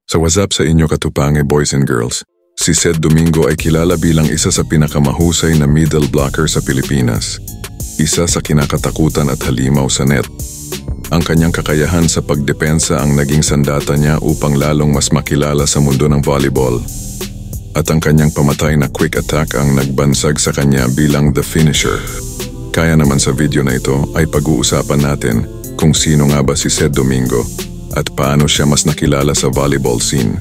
So what's up sa inyo katupange boys and girls? Si Sed Domingo ay kilala bilang isa sa pinakamahusay na middle blocker sa Pilipinas. Isa sa kinakatakutan at halimaw sa net. Ang kanyang kakayahan sa pagdepensa ang naging sandata niya upang lalong mas makilala sa mundo ng volleyball. At ang kanyang pamatay na quick attack ang nagbansag sa kanya bilang the finisher. Kaya naman sa video na ito ay pag-uusapan natin kung sino nga ba si Sed Domingo at paano siya mas nakilala sa volleyball scene.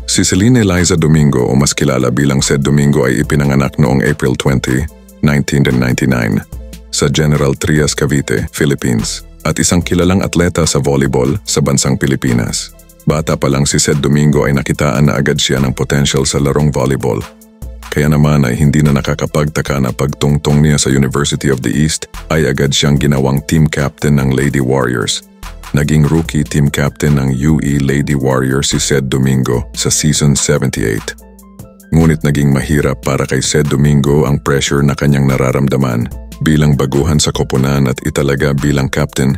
Si Celine Eliza Domingo o mas kilala bilang Sed Domingo ay ipinanganak noong April 20, 1999 sa General Trias, Cavite, Philippines at isang kilalang atleta sa volleyball sa bansang Pilipinas. Bata pa lang si Sed Domingo ay nakitaan na agad siya ng potential sa larong volleyball. Kaya naman ay hindi na nakakapagtaka na pagtungtong niya sa University of the East ay agad siyang ginawang team captain ng Lady Warriors. Naging rookie team captain ng UE Lady Warriors si Sed Domingo sa season 78. Ngunit naging mahirap para kay Sed Domingo ang pressure na kanyang nararamdaman bilang baguhan sa koponan at italaga bilang captain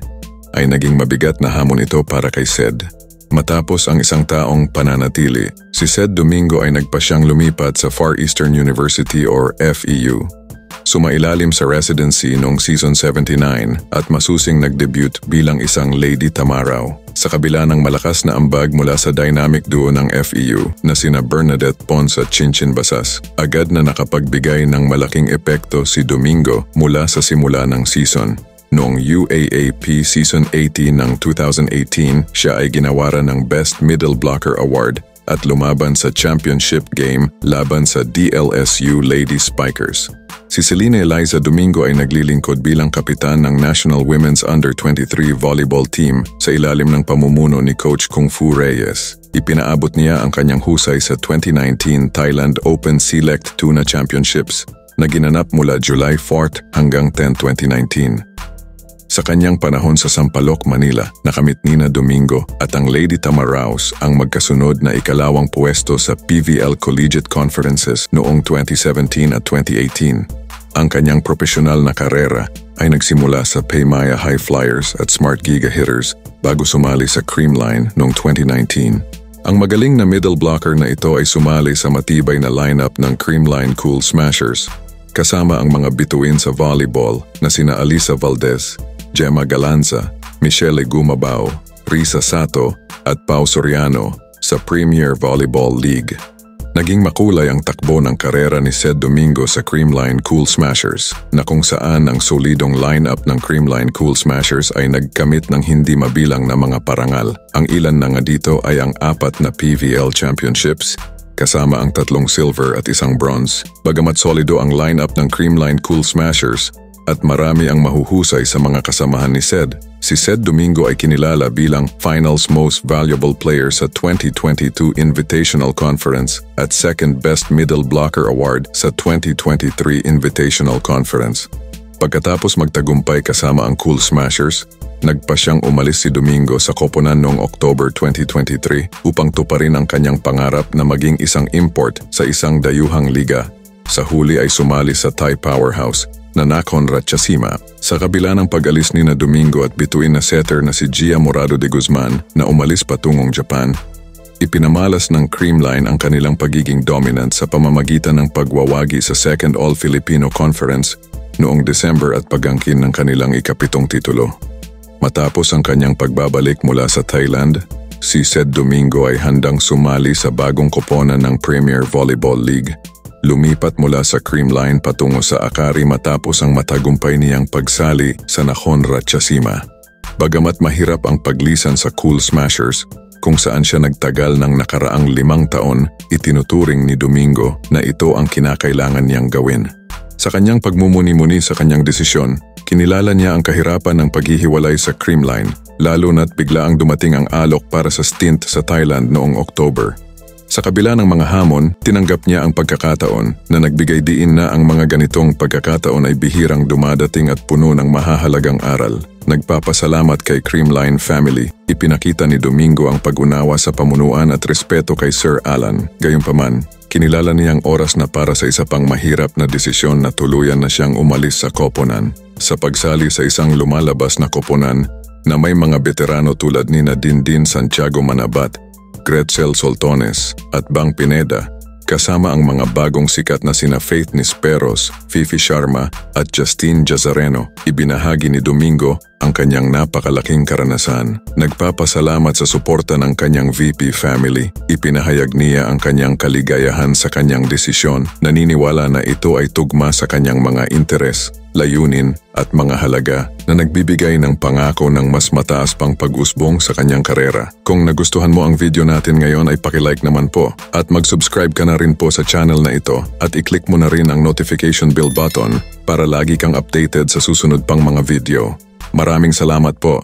ay naging mabigat na hamon ito para kay Sed. Matapos ang isang taong pananatili, si Sed Domingo ay nagpasyang lumipat sa Far Eastern University or FEU. Sumailalim sa residency noong season 79 at masusing nag-debut bilang isang Lady Tamaraw. Sa kabila ng malakas na ambag mula sa dynamic duo ng FEU na sina Bernadette Pons at Chinchin Basas, agad na nakapagbigay ng malaking epekto si Domingo mula sa simula ng season. Noong UAAP Season 18 ng 2018, siya ay ginawaran ng Best Middle Blocker Award at lumaban sa championship game laban sa DLSU Lady Spikers. Si Celine Eliza Domingo ay naglilingkod bilang kapitan ng National Women's Under-23 Volleyball Team sa ilalim ng pamumuno ni Coach Kung Fu Reyes. Ipinaabot niya ang kanyang husay sa 2019 Thailand Open Select Tuna Championships na ginanap mula July 4 hanggang 10, 2019. Sa kanyang panahon sa Sampaloc, Manila, nakamit ni Domingo at ang Lady Tamaraws ang magkasunod na ikalawang puwesto sa PVL Collegiate Conferences noong 2017 at 2018. Ang kanyang profesional na karera ay nagsimula sa Paymaya High Flyers at Smart Giga Hitters bago sumali sa Creamline noong 2019. Ang magaling na middle blocker na ito ay sumali sa matibay na lineup ng Creamline Cool Smashers, kasama ang mga bituin sa volleyball na sina Alisa Valdez, Gemma Galanza, Michelle Gumabao, Risa Sato at Pau Soriano sa Premier Volleyball League. Naging makulay ang takbo ng karera ni Sed Domingo sa Creamline Cool Smashers na kung saan ang solidong lineup ng Creamline Cool Smashers ay nagkamit ng hindi mabilang na mga parangal. Ang ilan na nga dito ay ang 4 na PVL Championships, kasama ang 3 silver at 1 bronze. Bagamat solido ang lineup ng Creamline Cool Smashers, at marami ang mahuhusay sa mga kasamahan ni Sed, si Sed Domingo ay kinilala bilang Finals Most Valuable Player sa 2022 Invitational Conference at Second Best Middle Blocker Award sa 2023 Invitational Conference. Pagkatapos magtagumpay kasama ang Cool Smashers, nagpa siyang umalis si Domingo sa koponan noong October 2023 upang tuparin ang kanyang pangarap na maging isang import sa isang dayuhang liga. Sa huli ay sumali sa Thai powerhouse na Nakhon Ratchasima. Sa kabila ng pag-alis ni Domingo at bituin na setter na si Gia Morado de Guzman na umalis patungong Japan, ipinamalas ng Creamline ang kanilang pagiging dominant sa pamamagitan ng pagwawagi sa Second All-Filipino Conference noong December at pag-angkin ng kanilang ika-7 titulo. Matapos ang kanyang pagbabalik mula sa Thailand, si Sed Domingo ay handang sumali sa bagong koponan ng Premier Volleyball League. Lumipat mula sa Creamline patungo sa Akari matapos ang matagumpay niyang pagsali sa Nakhon Ratchasima. Bagamat mahirap ang paglisan sa Cool Smashers, kung saan siya nagtagal ng nakaraang 5 taon, itinuturing ni Domingo na ito ang kinakailangan niyang gawin. Sa kanyang pagmumuni-muni sa kanyang desisyon, kinilala niya ang kahirapan ng paghihiwalay sa Creamline, lalo na't bigla ang dumating ang alok para sa stint sa Thailand noong October. Sa kabila ng mga hamon, tinanggap niya ang pagkakataon na nagbigay diin na ang mga ganitong pagkakataon ay bihirang dumadating at puno ng mahahalagang aral. Nagpapasalamat kay Creamline family. Ipinakita ni Domingo ang pag-unawa sa pamunuan at respeto kay Sir Alan. Gayunpaman, kinilala niyang oras na para sa isa pang mahirap na desisyon na tuluyan na siyang umalis sa koponan. Sa pagsali sa isang lumalabas na koponan na may mga veterano tulad ni Dindin Santiago Manabat, Gretzel Soltones at Bang Pineda, kasama ang mga bagong sikat na sina Faith Nisperos, Fifi Sharma at Justine Jazareno, ibinahagi ni Domingo ang kanyang napakalaking karanasan. Nagpapasalamat sa suporta ng kanyang VP family. Ipinahayag niya ang kanyang kaligayahan sa kanyang desisyon. Naniniwala na ito ay tugma sa kanyang mga interes, layunin at mga halaga na nagbibigay ng pangako ng mas mataas pang pag-usbong sa kanyang karera. Kung nagustuhan mo ang video natin ngayon ay paki-like naman po at mag-subscribe ka na rin po sa channel na ito at i-click mo na rin ang notification bell button para lagi kang updated sa susunod pang mga video. Maraming salamat po.